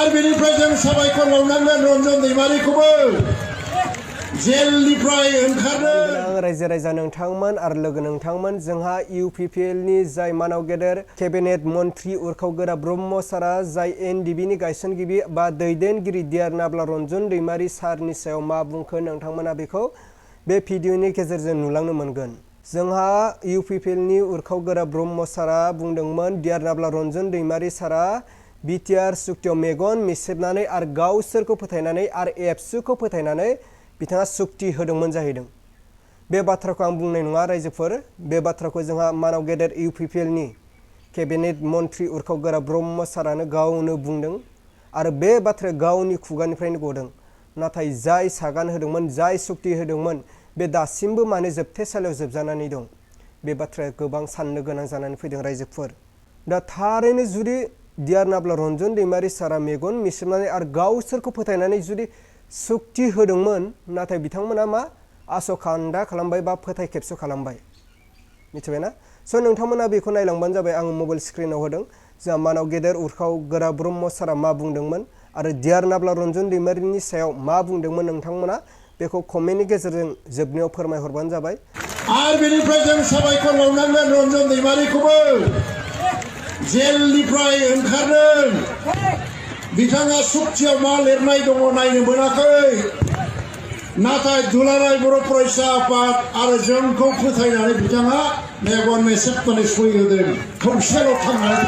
आरो बेनिफ्राय जों साबायखर बावनांगोन रन्जन दैमारिखौबो जेलनिफ्राय ओंखारदों। रायजो राजा नोंथांमोन आरो लोगो नोंथांमोन, जोंहा UPPL नि जाय मानाव गेदेर केबिनेट मन्त्रि उरखाव गोरा ब्रह्म सारा, जाय NDB नि गायसनगिरि बा दैदेनगिरि DR.NABLA रन्जन दैमारी सारनि सायाव मा बुंखो नोंथांमोना बेखौ बे भिडिअनि गेजेरजों नुलांनो मोनगोन। जोंहा UPPL नि उरखाव गोरा ब्रह्म सारा बुंदोंमोन DR.NABLA रन्जन दैमारी सारा BTR सुक्तियाव मेगन मिसेबनानै आरो गावसोरखौ फोथायनानै आरो एबसुखौ फोथायनानै बिथाङा सुक्ति होदोंमोन जाहैदों। बे बाथ्राखौ आं बुंनाय नङा रायजोफोर, बे बाथ्राखौ जोंहा मानाव गेदेर UPPL नि केबिनेट मन्त्रि उरखाव गोरा ब्रह्म सारानो गावनो बुंदों आरो बे बाथ्राया गावनि खुगानिफ्रायनो गदों। नाथाय जाय सागान होदोंमोन, जाय सुक्ति होदोंमोन, बे दासिमबो माने जोबथेसालियाव जोबजानानै दं। बे बाथ्राया गोबां साननो गोनां जानानै फैदों रायजोफोर। दा थारैनो जुदि DR.NABLA रन्जन दैमारी सारा मेगन मिसेबनानै आरो गावसोरखौ फोथायनानै जुदि सुक्ति होदोंमोन, नाथाय बिथांमोना मा आसखान्दा खालामबाय बा फोथाय खेबस खालामबाय, मिथिबायना? स' नोंथांमोना बेखौ नायलांबानो जाबाय। आं मबाइल स्क्रिनाव होदों जोंहा मानाव गेदेर उरखाव गोरा ब्रह्म सारा मा बुंदोंमोन आरो DR.NABLA रन्जन दैमारीनि सायाव मा बुंदोंमोन, नोंथांमोना बेखौ कमेन्टनि गेजेरजों जोबनायाव फोरमायहरबानो जाबाय। आरो बेनिफ्राय जों साबायखर बावनांगोन रन्जन दैमारिखौबो जेलनिफ्राय ओंखारदों। बिथाङा सुक्तियाव मा लिरनाय दङ नायनो मोनाखै, नाथाय दुलाराय बर' फरायसा आफाद आरो जोंखौ फोथायनानै बिथाङा मेगन मेसेबनानै सहि होदों। खौसेल' थांनानै